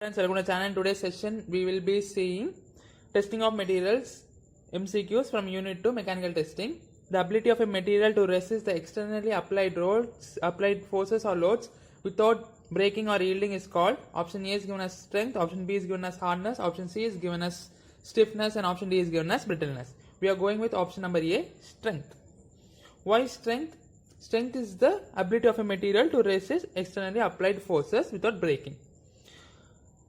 Friends, welcome to the channel. In today's session, we will be seeing testing of materials, MCQs from Unit 2 Mechanical Testing. The ability of a material to resist the externally applied forces or loads without breaking or yielding is called. Option A is given as strength, option B is given as hardness, option C is given as stiffness, and option D is given as brittleness. We are going with option number A, strength. Why strength? Strength is the ability of a material to resist externally applied forces without breaking.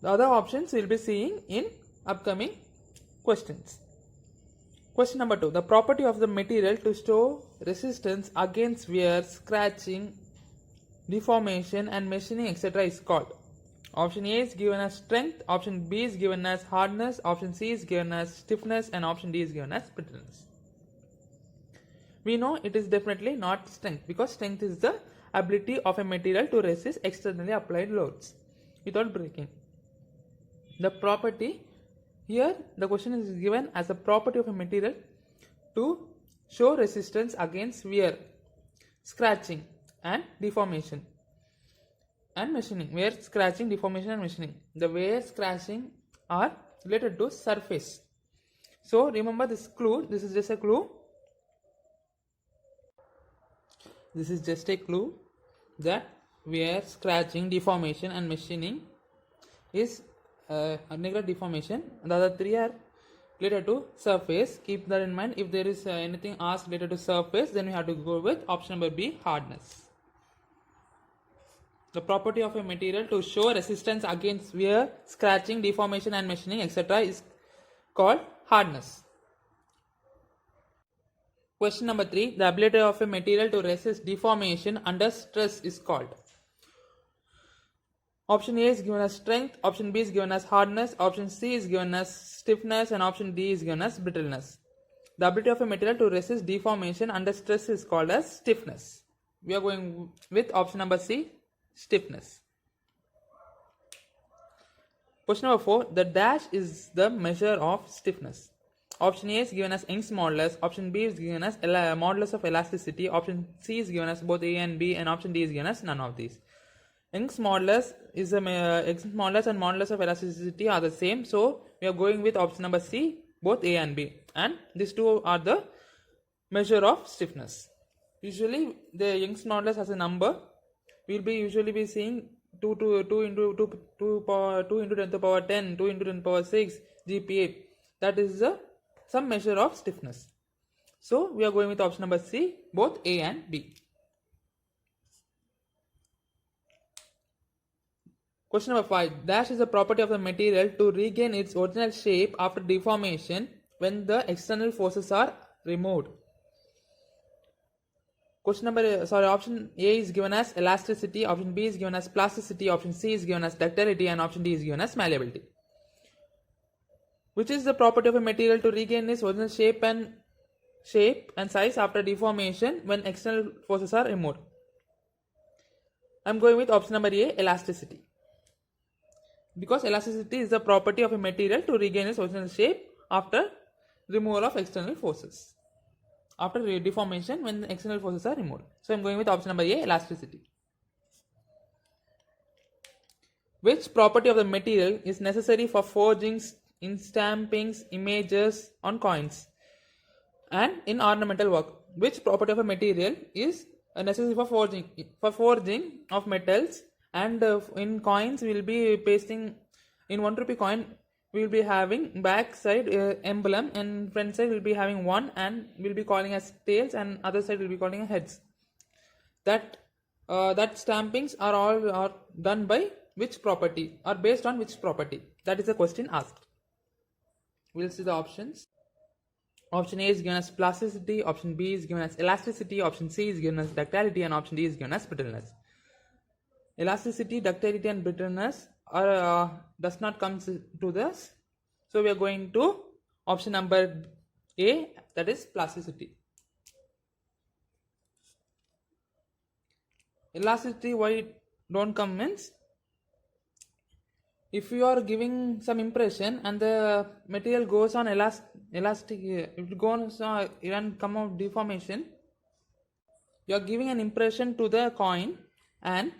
The other options we will be seeing in upcoming questions. Question number 2. The property of the material to show resistance against wear, scratching, deformation and machining etc. is called. Option A is given as strength, option B is given as hardness, option C is given as stiffness, and option D is given as brittleness. We know it is definitely not strength, because strength is the ability of a material to resist externally applied loads without breaking. The property here, the question is given as a property of a material to show resistance against wear, scratching and deformation and machining. Wear, scratching, deformation and machining. The wear, scratching are related to surface. So remember this clue, this is just a clue. This is just a clue that wear, scratching, deformation and machining is negative deformation. The other three are related to surface. Keep that in mind. If there is anything asked related to surface, then we have to go with option number B, hardness. The property of a material to show resistance against wear, scratching, deformation and machining etc. is called hardness. Question number 3. The ability of a material to resist deformation under stress is called. Option A is given as strength, option B is given as hardness, option C is given as stiffness, and option D is given as brittleness. The ability of a material to resist deformation under stress is called as stiffness. We are going with option number C, stiffness. Question number 4. The dash is the measure of stiffness. Option A is given as Young's modulus, option B is given as modulus of elasticity, option C is given as both A and B, and option D is given as none of these. Young's modulus is Young's modulus and modulus of elasticity are the same, so we are going with option number C, both A and B, and these two are the measure of stiffness. Usually the Young's modulus has a number. We will be usually be seeing 2 into 10 to the power 10, 2 into 10 to the power 6 GPa. That is some measure of stiffness. So we are going with option number C, both A and B. Question number 5. Dash is a property of the material to regain its original shape after deformation when the external forces are removed. Option A is given as elasticity, option B is given as plasticity, option C is given as ductility, and option D is given as malleability. Which is the property of a material to regain its original shape and size after deformation when external forces are removed? I am going with option number A, elasticity. Because elasticity is the property of a material to regain its original shape after removal of external forces. After deformation when external forces are removed. So I am going with option number A, elasticity. Which property of the material is necessary for forging, in stampings, images on coins and in ornamental work? Which property of a material is necessary for forging of metals? And in coins we will be pasting, in 1 rupee coin we will be having back side emblem, and front side will be having 1 and we will be calling as tails, and other side will be calling as heads. That stampings are all done by which property, or based on which property? That is the question asked. We will see the options. Option A is given as plasticity, option B is given as elasticity, option C is given as ductility, and option D is given as brittleness. Elasticity, ductility and brittleness does not come to this. So we are going to option number A, that is plasticity. Elasticity, why it don't come means, if you are giving some impression and the material goes on elastic, if it goes on and come out deformation, you are giving an impression to the coin, and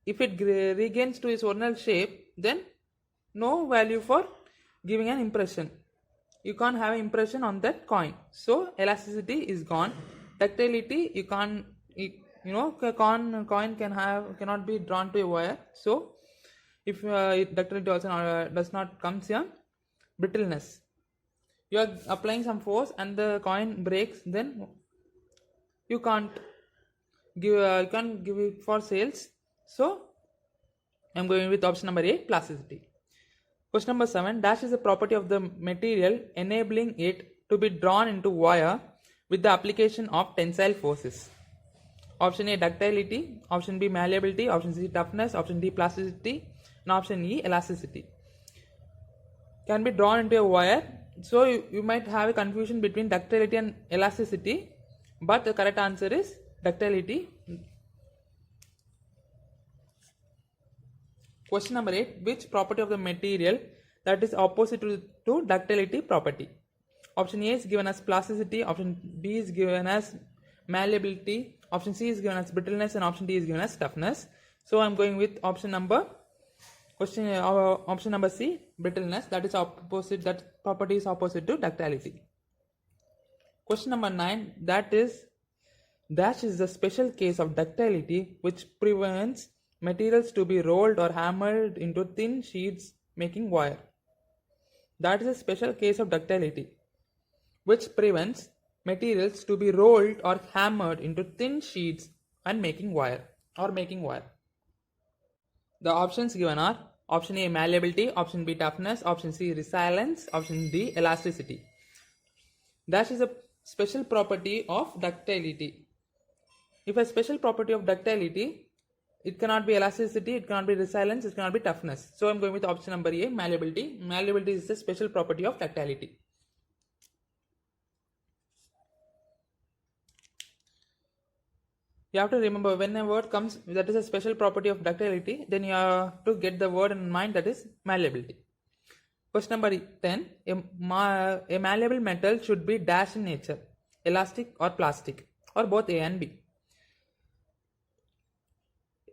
if it regains to its original shape, then no value for giving an impression. You can't have an impression on that coin. So elasticity is gone. Ductility, you can't, coin cannot be drawn to a wire. So if ductility also does not comes here. Brittleness, you are applying some force and the coin breaks, then you can't give it for sales. So I'm going with option number A, plasticity. Question number 7, dash is a property of the material enabling it to be drawn into wire with the application of tensile forces. Option A, ductility. Option B, malleability. Option C, toughness. Option D, plasticity. And option E, elasticity. Can be drawn into a wire. So you might have a confusion between ductility and elasticity, but the correct answer is ductility. Question number 8, which property of the material that is opposite to ductility property? Option A is given as plasticity, option B is given as malleability, option C is given as brittleness, and option D is given as toughness. So I am going with option number C, brittleness. That property is opposite to ductility. Question number 9, dash is the special case of ductility which prevents materials to be rolled or hammered into thin sheets making wire. That is a special case of ductility which prevents materials to be rolled or hammered into thin sheets and making wire. The options given are option A, malleability, option B, toughness, option C, resilience, option D, elasticity. Dash is a special property of ductility. If a special property of ductility, it cannot be elasticity, it cannot be resilience, it cannot be toughness. So I am going with option number A, malleability. Malleability is the special property of ductility. You have to remember, when a word comes that is a special property of ductility, then you have to get the word in mind, that is malleability. Question number 10, a malleable metal should be dash in nature, elastic or plastic, or both A and B.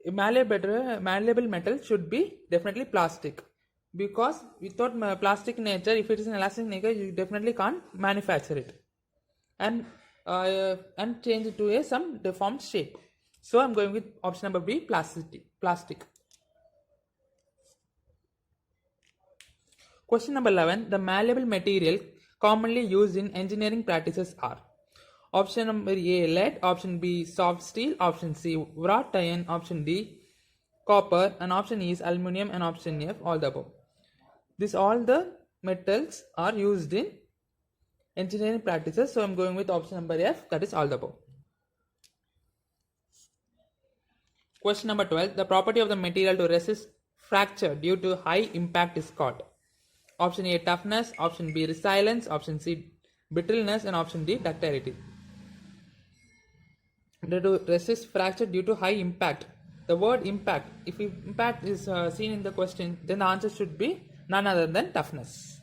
A malleable metal should be definitely plastic, because without plastic nature, if it is an elastic nature, you definitely can't manufacture it and change it to some deformed shape. So I'm going with option number B, plastic. Question number 11, the malleable material commonly used in engineering practices are option number A, lead, option B, soft steel, option C, wrought iron, option D, copper, and option E is aluminum, and option F, all the above. All the metals are used in engineering practices, so I'm going with option number F, that is all the above. Question number 12, the property of the material to resist fracture due to high impact is called option A, toughness, option B, resilience, option C, brittleness, and option D, ductility. To resist fracture due to high impact, the word impact, if impact is seen in the question, then the answer should be none other than toughness.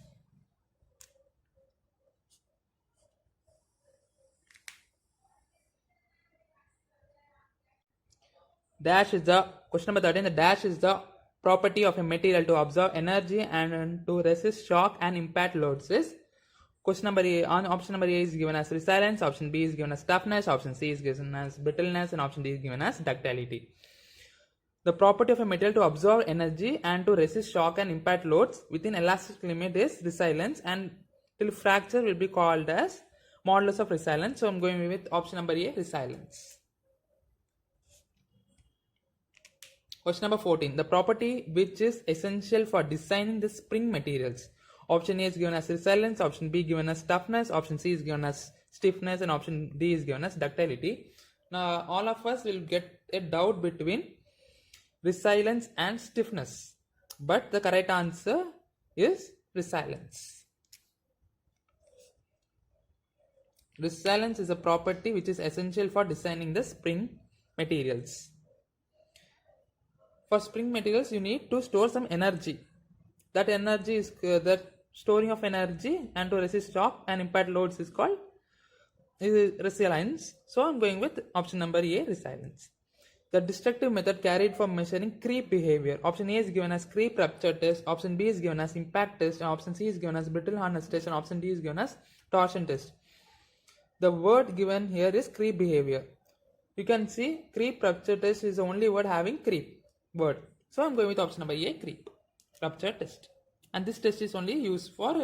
Question number 13, the dash is the property of a material to absorb energy and to resist shock and impact loads is question number A. Option number A is given as resilience, option B is given as toughness, option C is given as brittleness, and option D is given as ductility. The property of a material to absorb energy and to resist shock and impact loads within elastic limit is resilience, and till fracture will be called as modulus of resilience. So I'm going with option number A, resilience. Question number 14, the property which is essential for designing the spring materials. Option A is given as resilience, option B given as toughness, option C is given as stiffness, and option D is given as ductility. Now all of us will get a doubt between resilience and stiffness, but the correct answer is resilience. Resilience is a property which is essential for designing the spring materials. For spring materials, you need to store some energy. That energy is the storing of energy and to resist shock and impact loads is called resilience. So I'm going with option number A, resilience. The destructive method carried for measuring creep behavior. Option A is given as creep rupture test, option B is given as impact test, and option C is given as brittle harness test, and option D is given as torsion test. The word given here is creep behavior. You can see creep rupture test is the only word having creep word. So I'm going with option number A, creep rupture test. And this test is only used for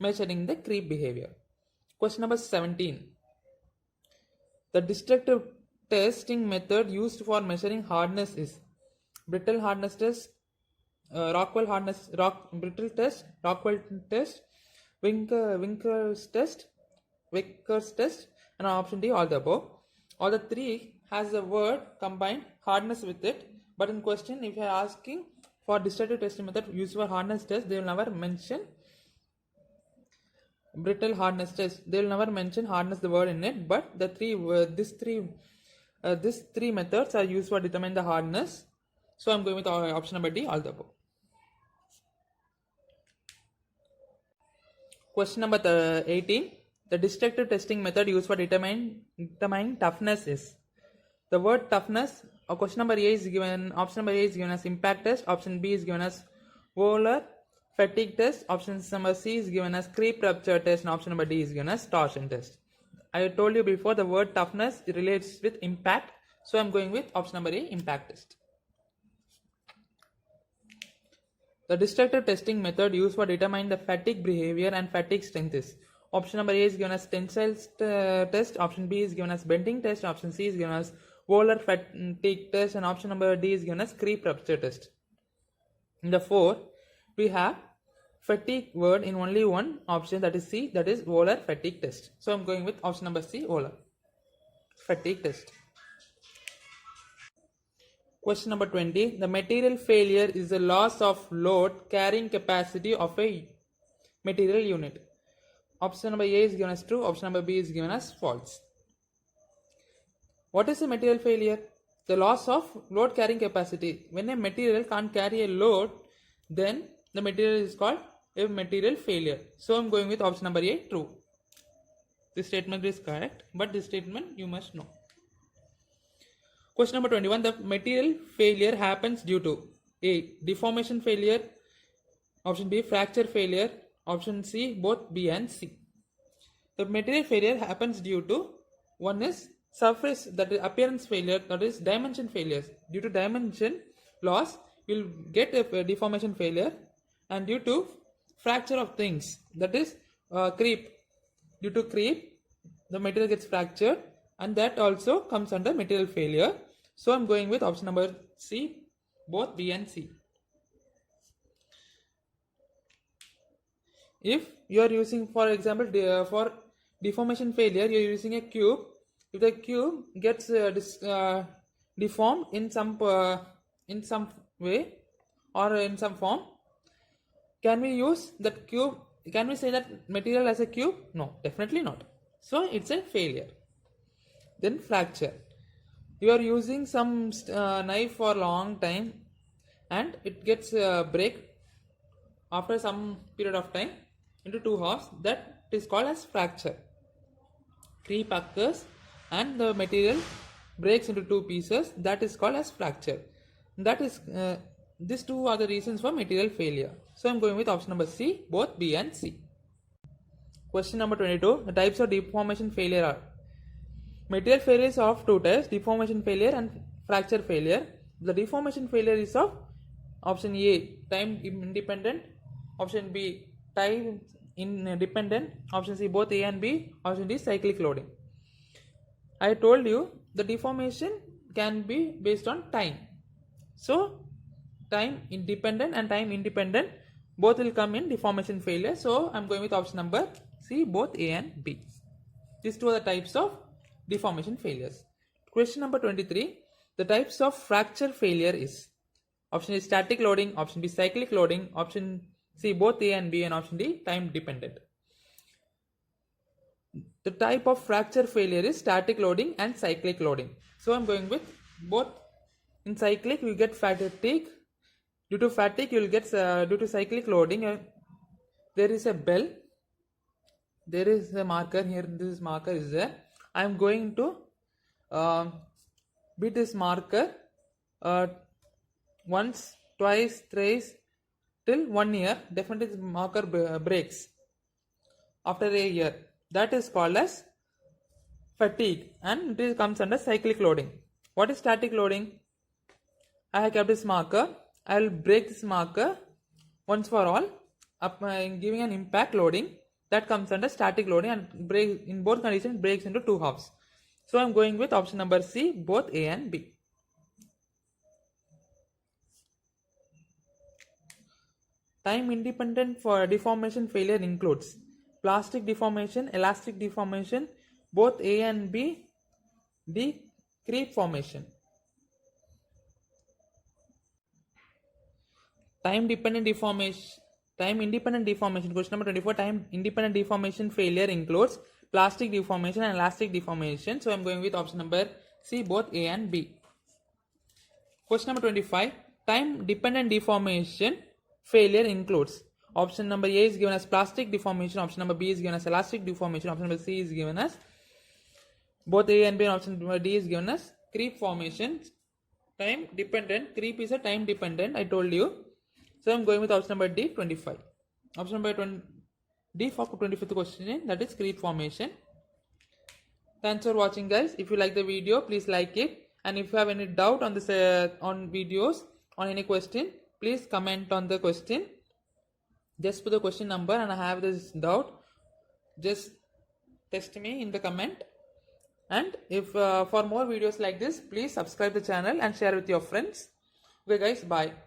measuring the creep behavior. Question number 17. The destructive testing method used for measuring hardness is brittle hardness test, brittle test, Rockwell test, Vickers test, and option D, all the above. All the three has the word combined hardness with it, but in question if you are asking for destructive testing method used for hardness test, they will never mention brittle hardness test. They will never mention hardness the word in it, but the these three methods are used for determine the hardness. So I'm going with option number D, all the above. Question number 18. The destructive testing method used for determining toughness is. The word toughness, question number A is given, option number A is given as impact test, option B is given as Wöhler fatigue test, option number C is given as creep rupture test, and option number D is given as torsion test. I told you before the word toughness relates with impact, so I'm going with option number A, impact test. The destructive testing method used for determining the fatigue behavior and fatigue strength is. Option number A is given as tensile test, option B is given as bending test, option C is given as Wöhler fatigue test, and option number D is given as creep rupture test. In the 4, we have fatigue word in only one option, that is C, that is Wöhler fatigue test. So I'm going with option number C, Wöhler fatigue test. Question number 20. The material failure is the loss of load carrying capacity of a material unit. Option number A is given as true, option number B is given as false. What is a material failure? The loss of load carrying capacity. When a material can't carry a load, then the material is called a material failure. So I'm going with option number A, true. This statement is correct, but this statement you must know. Question number 21. The material failure happens due to A, deformation failure, option B, fracture failure, option C, both B and C. The material failure happens due to, one is surface, that is appearance failure, that is dimension failures. Due to dimension loss, you will get a deformation failure, and due to fracture of things, that is creep. Due to creep, the material gets fractured, and that also comes under material failure. So I'm going with option number C, both B and C. If you are using, for example, for deformation failure, you are using a cube. If the cube gets deformed in some way or in some form, can we use that cube? Can we say that material as a cube? No, definitely not. So it's a failure. Then fracture. You are using some knife for a long time and it gets break after some period of time into two halves. That is called as fracture. Creep occurs and the material breaks into two pieces. That is called as fracture. That is these two are the reasons for material failure. So I'm going with option number C, both B and C. Question number 22. The types of deformation failure are. Material failure is of two types, deformation failure and fracture failure. The deformation failure is of option A, time independent, option B, time independent, option C, both A and B, option D, cyclic loading. I told you the deformation can be based on time. So time independent and time independent both will come in deformation failure. So I'm going with option number C, both A and B. These two are the types of deformation failures. Question number 23. The types of fracture failure is. Option A, static loading, option B, cyclic loading, option C, both A and B, and option D, time dependent. The type of fracture failure is static loading and cyclic loading. So I'm going with both. In cyclic you get fatigue. Due to fatigue you will get due to cyclic loading there is a bell. There is a marker here. This marker is there. I am going to beat this marker once, twice, thrice till 1 year. Definitely this marker breaks after a year. That is called as fatigue, and this comes under cyclic loading. What is static loading? I have kept this marker. I will break this marker once for all, giving an impact loading. That comes under static loading, and break in both conditions breaks into two halves. So I am going with option number C, both A and B. Time independent for deformation failure includes plastic deformation, elastic deformation, both A and B, D, creep formation. Time independent deformation. Question number 24. Time independent deformation failure includes plastic deformation and elastic deformation. So I am going with option number C, both A and B. Question number 25. Time dependent deformation failure includes option number A is given as plastic deformation, option number B is given as elastic deformation, option number C is given as both A and B, and option number D is given as creep formation. Time dependent, creep is a time dependent, I told you. So I am going with option number D, 25. Option number D for 25th question, that is creep formation. Thanks for watching, guys. If you like the video, please like it, and if you have any doubt on this on videos, on any question, please comment on the question. Just put the question number and I have this doubt, just text me in the comment. And if for more videos like this, please subscribe the channel and share with your friends. Okay guys, bye.